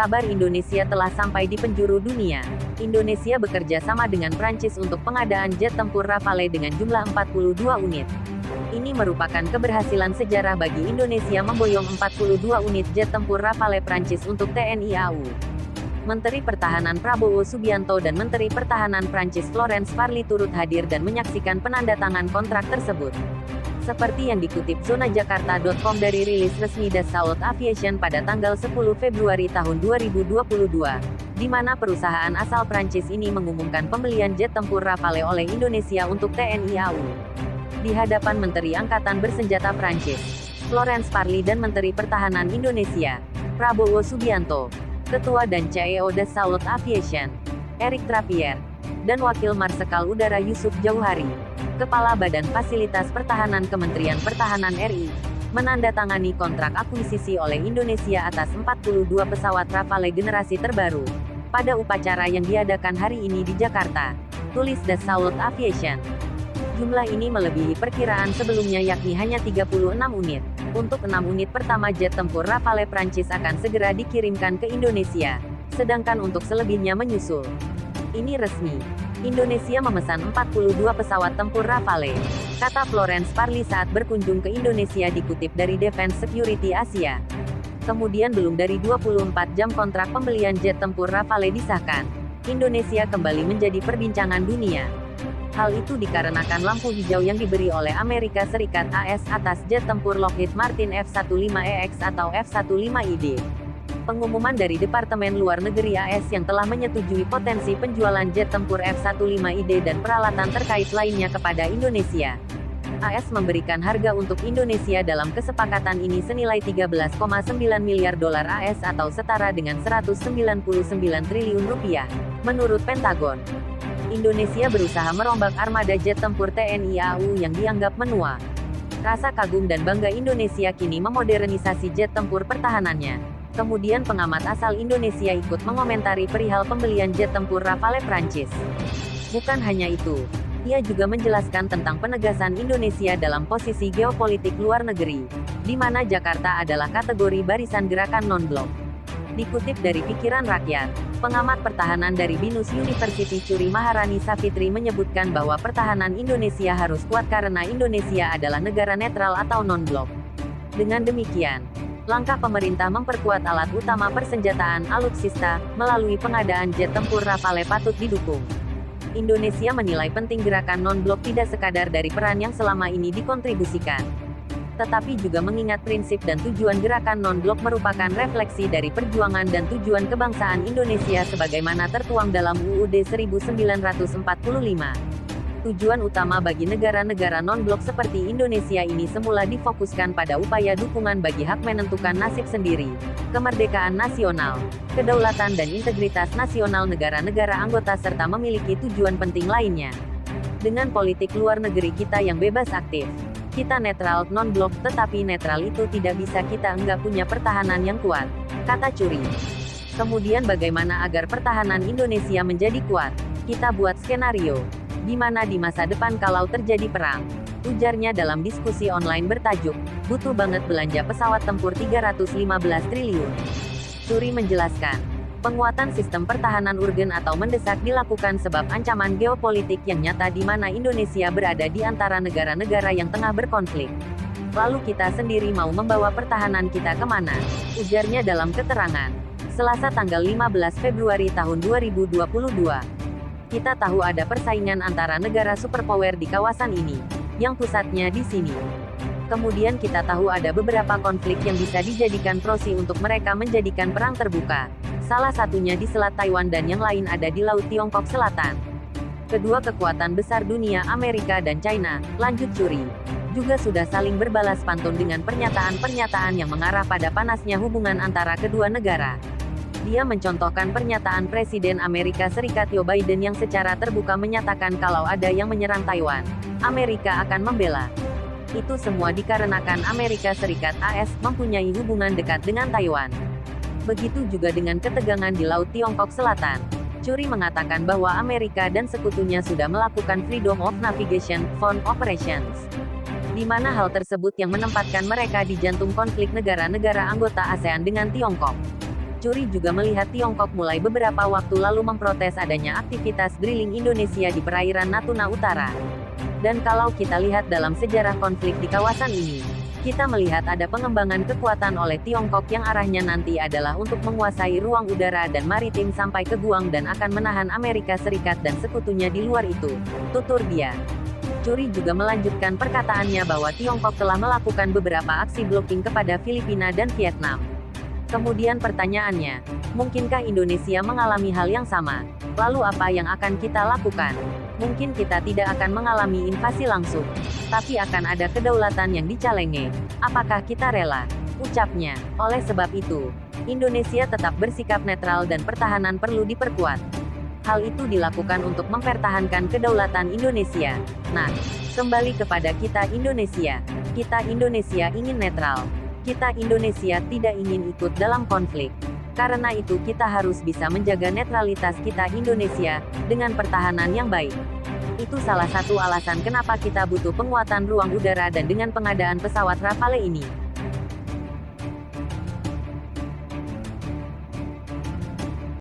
kabar Indonesia telah sampai di penjuru dunia. Indonesia bekerja sama dengan Prancis untuk pengadaan jet tempur Rafale dengan jumlah 42 unit. Ini merupakan keberhasilan sejarah bagi Indonesia memboyong 42 unit jet tempur Rafale Prancis untuk TNI AU. Menteri Pertahanan Prabowo Subianto dan Menteri Pertahanan Prancis Florence Parly turut hadir dan menyaksikan penandatangan kontrak tersebut. Seperti yang dikutip zonajakarta.com dari rilis resmi Dassault Aviation pada tanggal 10 Februari tahun 2022, di mana perusahaan asal Prancis ini mengumumkan pembelian jet tempur Rafale oleh Indonesia untuk TNI AU. Di hadapan Menteri Angkatan Bersenjata Prancis, Florence Parly dan Menteri Pertahanan Indonesia, Prabowo Subianto, Ketua dan CEO Dassault Aviation, Eric Trappier, dan Wakil Marsekal Udara Yusuf Jauhari, Kepala Badan Fasilitas Pertahanan Kementerian Pertahanan RI, menandatangani kontrak akuisisi oleh Indonesia atas 42 pesawat Rafale generasi terbaru, pada upacara yang diadakan hari ini di Jakarta, tulis Dassault Aviation. Jumlah ini melebihi perkiraan sebelumnya yakni hanya 36 unit. Untuk 6 unit pertama jet tempur Rafale Prancis akan segera dikirimkan ke Indonesia, sedangkan untuk selebihnya menyusul. Ini resmi. Indonesia memesan 42 pesawat tempur Rafale, kata Florence Parly saat berkunjung ke Indonesia dikutip dari Defense Security Asia. Kemudian belum dari 24 jam kontrak pembelian jet tempur Rafale disahkan, Indonesia kembali menjadi perbincangan dunia. Hal itu dikarenakan lampu hijau yang diberi oleh Amerika Serikat AS atas jet tempur Lockheed Martin F-15EX atau F-15ID. Pengumuman dari Departemen Luar Negeri AS yang telah menyetujui potensi penjualan jet tempur F-15ID dan peralatan terkait lainnya kepada Indonesia. AS memberikan harga untuk Indonesia dalam kesepakatan ini senilai 13,9 miliar dolar AS atau setara dengan 199 triliun rupiah, menurut Pentagon. Indonesia berusaha merombak armada jet tempur TNI AU yang dianggap menua. Rasa kagum dan bangga Indonesia kini memodernisasi jet tempur pertahanannya. Kemudian pengamat asal Indonesia ikut mengomentari perihal pembelian jet tempur Rafale Prancis. Bukan hanya itu, ia juga menjelaskan tentang penegasan Indonesia dalam posisi geopolitik luar negeri, di mana Jakarta adalah kategori barisan gerakan non-blok. Dikutip dari Pikiran Rakyat, pengamat pertahanan dari Binus University Curi Maharani Savitri menyebutkan bahwa pertahanan Indonesia harus kuat karena Indonesia adalah negara netral atau non-blok. Dengan demikian, langkah pemerintah memperkuat alat utama persenjataan alutsista melalui pengadaan jet tempur Rafale patut didukung. Indonesia menilai penting gerakan non-blok tidak sekadar dari peran yang selama ini dikontribusikan, tetapi juga mengingat prinsip dan tujuan gerakan non-blok merupakan refleksi dari perjuangan dan tujuan kebangsaan Indonesia sebagaimana tertuang dalam UUD 1945. Tujuan utama bagi negara-negara non-blok seperti Indonesia ini semula difokuskan pada upaya dukungan bagi hak menentukan nasib sendiri, kemerdekaan nasional, kedaulatan dan integritas nasional negara-negara anggota serta memiliki tujuan penting lainnya. Dengan politik luar negeri kita yang bebas aktif, kita netral, non-blok, tetapi netral itu tidak bisa kita enggak punya pertahanan yang kuat, kata Curi. Kemudian bagaimana agar pertahanan Indonesia menjadi kuat? Kita buat skenario. Gimana di masa depan kalau terjadi perang? Ujarnya dalam diskusi online bertajuk, butuh banget belanja pesawat tempur 315 triliun. Curi menjelaskan, penguatan sistem pertahanan urgen atau mendesak dilakukan sebab ancaman geopolitik yang nyata di mana Indonesia berada di antara negara-negara yang tengah berkonflik. Lalu kita sendiri mau membawa pertahanan kita kemana? Ujarnya dalam keterangan. Selasa tanggal 15 Februari tahun 2022. Kita tahu ada persaingan antara negara superpower di kawasan ini, yang pusatnya di sini. Kemudian kita tahu ada beberapa konflik yang bisa dijadikan proksi untuk mereka menjadikan perang terbuka. Salah satunya di Selat Taiwan dan yang lain ada di Laut Tiongkok Selatan. Kedua kekuatan besar dunia Amerika dan China, lanjut Curi, juga sudah saling berbalas pantun dengan pernyataan-pernyataan yang mengarah pada panasnya hubungan antara kedua negara. Dia mencontohkan pernyataan Presiden Amerika Serikat Joe Biden yang secara terbuka menyatakan kalau ada yang menyerang Taiwan, Amerika akan membela. Itu semua dikarenakan Amerika Serikat AS mempunyai hubungan dekat dengan Taiwan. Begitu juga dengan ketegangan di Laut Tiongkok Selatan. Curi mengatakan bahwa Amerika dan sekutunya sudah melakukan Freedom of Navigation Fund Operations, di mana hal tersebut yang menempatkan mereka di jantung konflik negara-negara anggota ASEAN dengan Tiongkok. Curi juga melihat Tiongkok mulai beberapa waktu lalu memprotes adanya aktivitas drilling Indonesia di perairan Natuna Utara. Dan kalau kita lihat dalam sejarah konflik di kawasan ini, kita melihat ada pengembangan kekuatan oleh Tiongkok yang arahnya nanti adalah untuk menguasai ruang udara dan maritim sampai ke Guam dan akan menahan Amerika Serikat dan sekutunya di luar itu, tutur dia. Curi juga melanjutkan perkataannya bahwa Tiongkok telah melakukan beberapa aksi blocking kepada Filipina dan Vietnam. Kemudian pertanyaannya, mungkinkah Indonesia mengalami hal yang sama? Lalu apa yang akan kita lakukan? Mungkin kita tidak akan mengalami invasi langsung, tapi akan ada kedaulatan yang dicalenge. Apakah kita rela? Ucapnya. Oleh sebab itu, Indonesia tetap bersikap netral dan pertahanan perlu diperkuat. Hal itu dilakukan untuk mempertahankan kedaulatan Indonesia. Nah, kembali kepada kita Indonesia. Kita Indonesia ingin netral. Kita Indonesia tidak ingin ikut dalam konflik. Karena itu kita harus bisa menjaga netralitas kita Indonesia, dengan pertahanan yang baik. Itu salah satu alasan kenapa kita butuh penguatan ruang udara dan dengan pengadaan pesawat Rafale ini.